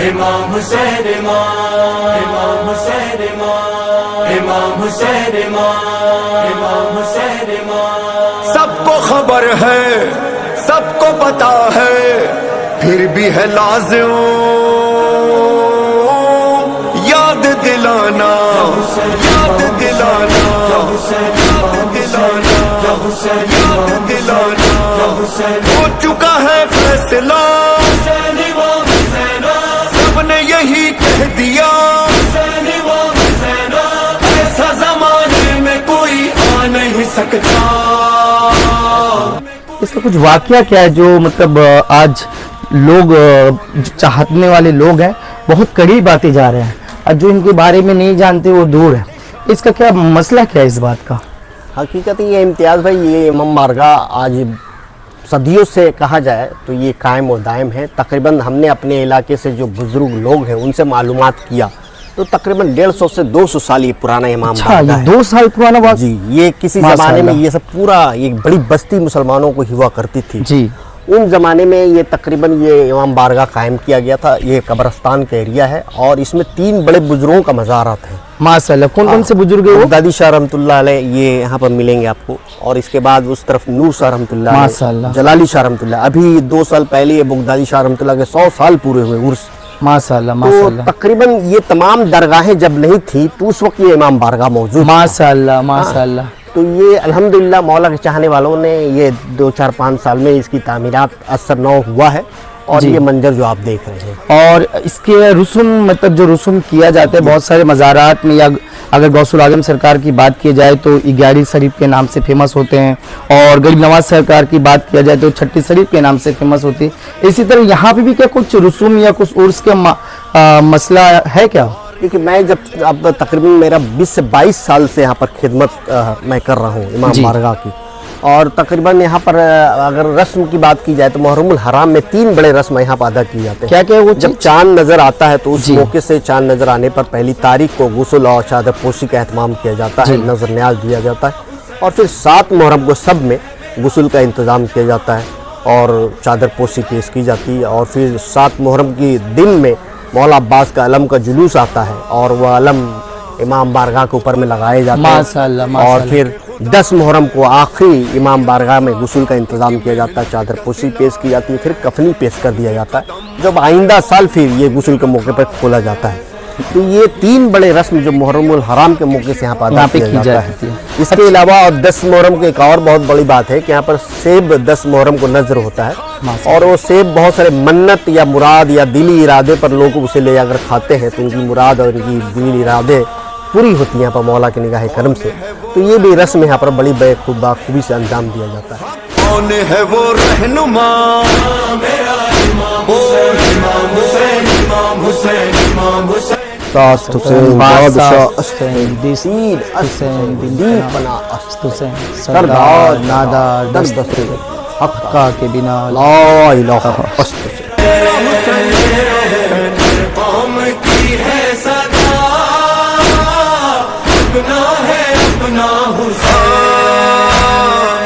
امام حسین امام حسین امام حسین امام حسین سب کو خبر ہے سب کو پتا ہے پھر بھی ہے لازم یاد دلانا یاد دلانا یاد دلانا یاد دلانا ہو چکا ہے فیصلہ سب نے یہی کہہ دیا ایسا زمانے میں کوئی آ نہیں سکتا. اس کا کچھ واقعہ کیا ہے جو مطلب آج لوگ چاہنے والے لوگ ہیں بہت قریب آتے جا رہے ہیں اور جو ان کے بارے میں نہیں جانتے وہ دور ہے. اس کا کیا مسئلہ کیا ہے اس بات کا؟ حقیقت یہ امتیاز بھائی یہ امام بارگاہ آج صدیوں سے کہا جائے تو یہ قائم و دائم ہے. تقریباً ہم نے اپنے علاقے سے جو بزرگ لوگ ہیں ان سے معلومات کیا تو تقریباً 150 سے 200 سال یہ پرانا امام بارگاہ ہے. 2 سال پرانا بات؟ جی یہ کسی زمانے میں یہ سب پورا یہ بڑی بستی مسلمانوں کو ہوا کرتی تھی. جی ان زمانے میں یہ تقریباً یہ امام بارگاہ قائم کیا گیا تھا. یہ قبرستان کا ایریا ہے اور اس میں 3 بڑے بزرگوں کا مزارات ہیں. ماشاء اللہ. کون کون سے بزرگ ہیں وہ؟ بغدادی شاہ رحمۃ اللہ علیہ یہ یہاں پر ملیں گے آپ کو اور اس کے بعد اس طرف نور شاہ رحمۃ اللہ ماشاء اللہ. جلالی شاہ رحمۃ اللہ. ابھی 2 سال پہلے یہ بغدادی شاہ رحمۃ اللہ کے 100 سال پورے ہوئے عرس. ماشاء اللہ ماشاء تو اللہ. تقریباً یہ تمام درگاہیں جب نہیں تھی تو اس وقت یہ امام بارگاہ موجود تھا. ماشاء اللہ ماشاء اللہ. تو یہ الحمدللہ مولا کے چاہنے والوں نے یہ 2-4-5 سال میں اس کی تعمیرات اثر نو ہوا ہے اور یہ منظر جو آپ دیکھ رہے ہیں. اور اس کے رسوم مطلب جو رسوم کیا جاتا ہے بہت سارے مزارات میں یا اگر غوث العظم سرکار کی بات کی جائے تو 11 شریف کے نام سے فیمس ہوتے ہیں اور غریب نواز سرکار کی بات کیا جائے تو 36 شریف کے نام سے فیمس ہوتی ہے. اسی طرح یہاں پہ بھی کیا کچھ رسوم یا کچھ عرس کا مسئلہ ہے کیا؟ دیکھیے میں جب اب تقریباً میرا 20 سے 22 سال سے یہاں پر خدمت میں کر رہا ہوں امام بارگاہ کی اور تقریباً یہاں پر اگر رسم کی بات کی جائے تو محرم الحرام میں 3 بڑے رسم یہاں پر ادا کی جاتے ہیں. کیا کیا وہ جب چاند نظر آتا ہے تو اس موقع سے چاند نظر آنے پر پہلی تاریخ کو غسل اور چادر پوشی کا اہتمام کیا جاتا ہے. نظر نیاز دیا جاتا ہے اور پھر 7 محرم کو سب میں غسل کا انتظام کیا جاتا ہے اور چادر پوشی پیش کی جاتی ہے اور پھر 7 محرم کی دن میں مولا عباس کا علم کا جلوس آتا ہے اور وہ علم امام بارگاہ کے اوپر میں لگائے جاتے ہیں اور پھر 10 محرم کو آخری امام بارگاہ میں غسل کا انتظام کیا جاتا ہے. چادر پوشی پیش کی جاتی ہے پھر کفنی پیش کر دیا جاتا ہے جب آئندہ سال پھر یہ غسل کے موقع پر کھولا جاتا ہے. تو یہ 3 بڑے رسم جو محرم الحرام کے موقع سے یہاں پر ادا کیا جاتا ہے. اس کے علاوہ اور 10 محرم کی ایک اور بہت بڑی بات ہے کہ یہاں پر سیب 10 محرم کو نظر ہوتا ہے اور وہ سیب بہت سارے منت یا مراد یا دلی ارادے پر لوگ اسے لے اگر کھاتے ہیں تو ان کی مراد اور ان کی دلی ارادے پوری ہوتی ہیں یہاں پر مولا کی نگاہ کرم سے. تو یہ بھی رسم یہاں پر بڑی خوبی سے انجام دیا جاتا ہے. کون ہے وہ رہنما میرا امام حسین امام حسین امام حسین امام حسین حسین بادشاہ حسین حسین پنا حسین سردار نادار دست حقہ کے بنا لا الہ الا اللہ.